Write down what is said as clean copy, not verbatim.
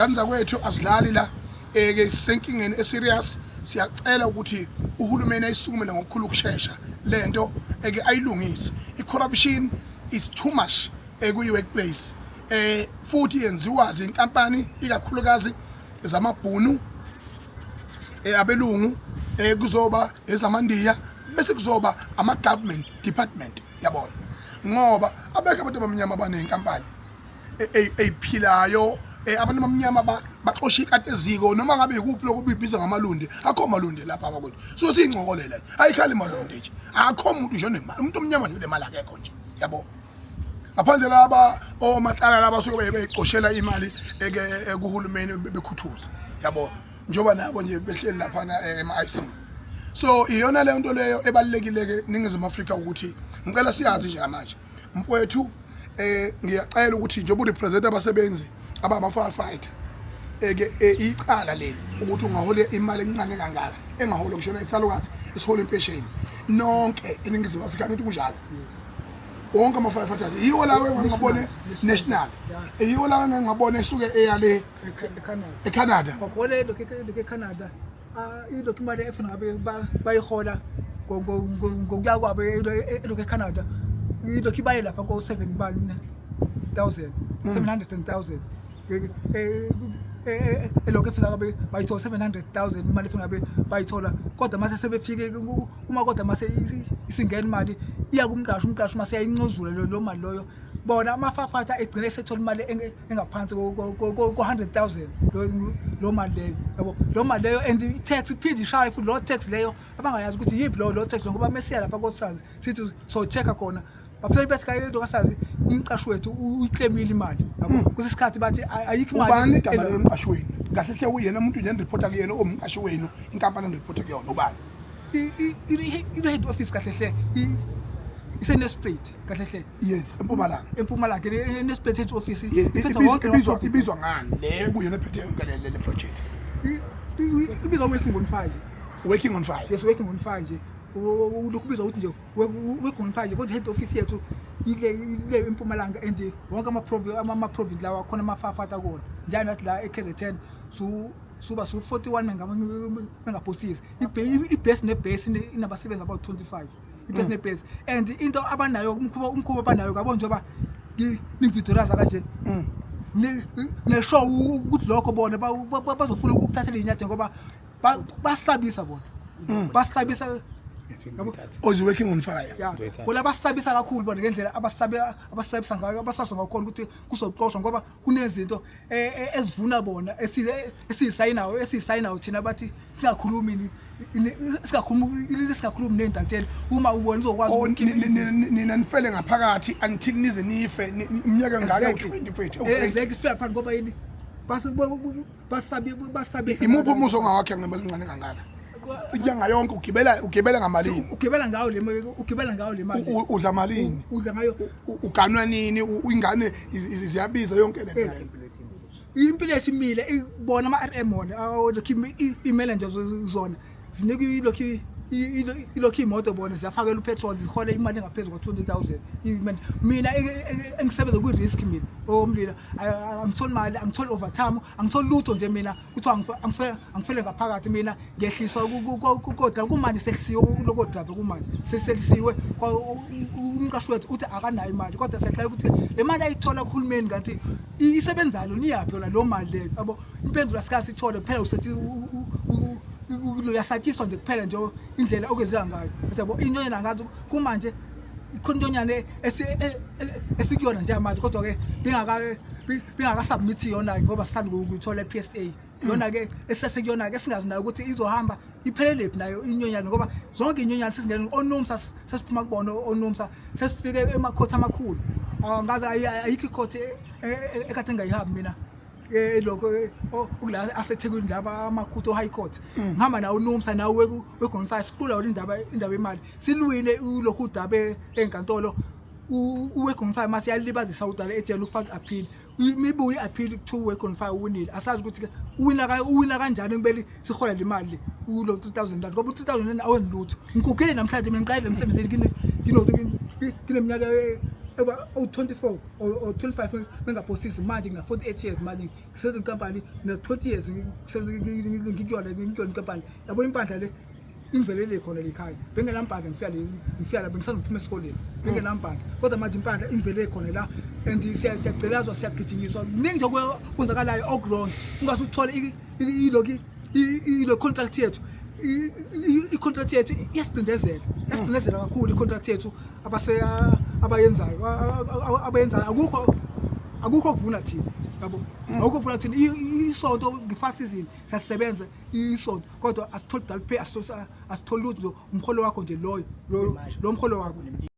Kanza kwethu asidlali la ke sisenkingeni eserious siyacela ukuthi uhulumeni ayisukumele ngokukhulu ukusheshsha lento eke ayilungise. I-corruption is too much ku-workplace futhi yenziwa zinkampani ikakhulukazi zamabhunu abelungu kuzoba ezamandiya bese kuzoba ama-government department yabona ngoba abekho abantu abamnyama abanenkampani eyiphilayo abantu abamnyama baxosha ikati eziko noma ngabe ikuphi lokho bibiza ngamalundi akho malundi lapha abakwethu so siyingcokolela ayikhali malundi nje akho umuntu nje onemali umuntu omnyama nje unemali akekho nje yabo ngaphandle laba omahlala laba soke beyiqoshela imali kuhulumeni bekhuthuza yabo njoba nabo nje behleli lapha ema-IC so iyona le nto leyo ebalekile ningizima Afrika ukuthi ngicela siyazi nje manje mfowethu ngiyacela ukuthi njengoba urepresent abasebenzi abama-firefighter icala leli ukuthi ungahola imali encane kangaka engahola kushona isalukazi isihola impesheni nonke eningizimu Afrika ngithi kunjalo wonke ama-firefighters yiwo lawo engingabone national yiwo lawo engingabone esuke eyale eCanada ngokhole lokho eCanada ilokhu imali efuna ngabe bayihola ngokuya kwabo elokhu eCanada ilokhu ibaye lapha ko-700,000 elokhu efisa ngabe bayithola 700,000 imali efuna ngabe bayithola kodwa mase sebefike uma kodwa mase isingena imali iya umqashi mase yayincuzula lo mali loyo bona ama-firefighter egcine esethola imali engaphansi ko-100,000 lo mali leyo yabo lo mali leyo and i-tax iphinde ishaye futhi lo tax leyo abangayazi ukuthi yiphi lo tax ngoba mesiya lapha kosazi sithi so check-a khona bafike bese kayido kasazi umqashi wethu uyiclaimile imali yabo kusesikhathi bathi ayikho imali ubani igama lomqashi wenu kahle hle uyena umuntu nje enireport kuyena omqashi wenu inkampani enireport kuyona ubani i-head office kahle hle iseNesprit kahle hle yes eMpumalanga eNesprit head office iphethe wonke ibizwa ngani le kuyona ephethe yonke le project ibizwa working on fire yes working on fire nje lokubizwa ukuthi nje working on fire kodwa head office yethu ile eMpumalanga and wonke ama-province lawa khona ama-firefighter kona njalo nathi la eKZN suba 41 mengaphosisi ibase nebase inabasebenzi about 25 ibase nebase and into abanayo umkhuba abanayo yabo njengoba ngividuraza kanje neshow ukuthi lokho bona bazofuna ukuthathela inyathelo ngoba basabisa bona basabisa ozi working on fire bona basabisa kakhulu bona ngendlela abasabisa ngayo abasaso ngakhona ukuthi kuzoxoshwa ngoba kunezinto ezivuna bona esisayinayo thina bathi singakhulumi nentantela uma ubona uzokwazi nina nifele ngaphakathi until nize nife iminyaka engaka 20 mfethu exactly sifika phansi ngoba yini basabisa imuphi umuso ongawakhe ngemali encane kangaka inyanga yonke ugibela ngamalini ugibela ngayo le mali udla malini udla ngayo uganwa nini ingane ziyabiza yonke le nto impilo esimile bona ama-RM wona lokhu imele nje zona zinikwe ilokhu imoto bona ziyafakela upetrol zihole imali engaphezulu kwa-20,000 mina engisebenza kwi-risk mina omlila angitholi mali angitholi overtime angitholi lutho nje mina kuthiwa angifele ngaphakathi mina ngiyehliswa kodwa kumanje sehlisiwe lokodrava kumanje sehlisiwe umqashi wethu uthi akanayo imali kodwa siyaqala ukuthi le mali ayithola kuhulumeni kanti isebenzalo niyaphi yona lo mali leyo yabo impendulo sikasithole kuphela usethi uyasatshiswa nje kuphela nje indlela okwenziwa ngayo yabo inyonyana ngathi kumanje ikhona inyonyana esikuyona nje manje kodwa ke bingaka submit yona ngoba sisanda ukuthola PSA yona ke esesekuyona ke singazi nayo ukuthi izohamba iphelele phi nayo inyonyana ngoba zonke inyonyana sesingena onomsa sesiphuma kubona onomsa sesifike emakhotha amakhulu ngaze ayikho ikhothi ekade ngayihambi mina lokho ukula asethekwini laba amakhuto high court ngihamba nawo unomsa nawe wegonfire siqula indaba yemali silwile lokhu udabe enkantolo uwegonfire mase yalibazisa udala ejele ufaka appeal mibuye appeal to wegonfire winile asazi ukuthi uwina kanjani ngibeli sihola le mali ulo 2000 ngoba 2000 awenzi lutho ngikugele namhlanje mina ngiqale emsebenzini kineminyaka 24 or 25 mengaphosisi manje ngina 48 years manje ngisebenza inkampani na 20 years ngisebenza ngikuyona inkampani yabo impandla le imvelele khona lekhaya bengenampandla ngifika la bengisanophuma esikoleni bengenampandla kodwa manje impandla imvelele khona la and siyagcelazwa siyagijinyiswa kuningi nje kwenzakalayo okwrong ungasuthola ilo contract yethu i-contract yethu yasidindezela kakhulu i-contract yethu abayenzayo akukho kuvuna thina yabo akukho kuvuna thina isonto nge-first season sasisebenza isonto kodwa asitholi dull pay asitholi lutho umholo wakho nje lo mholo wakho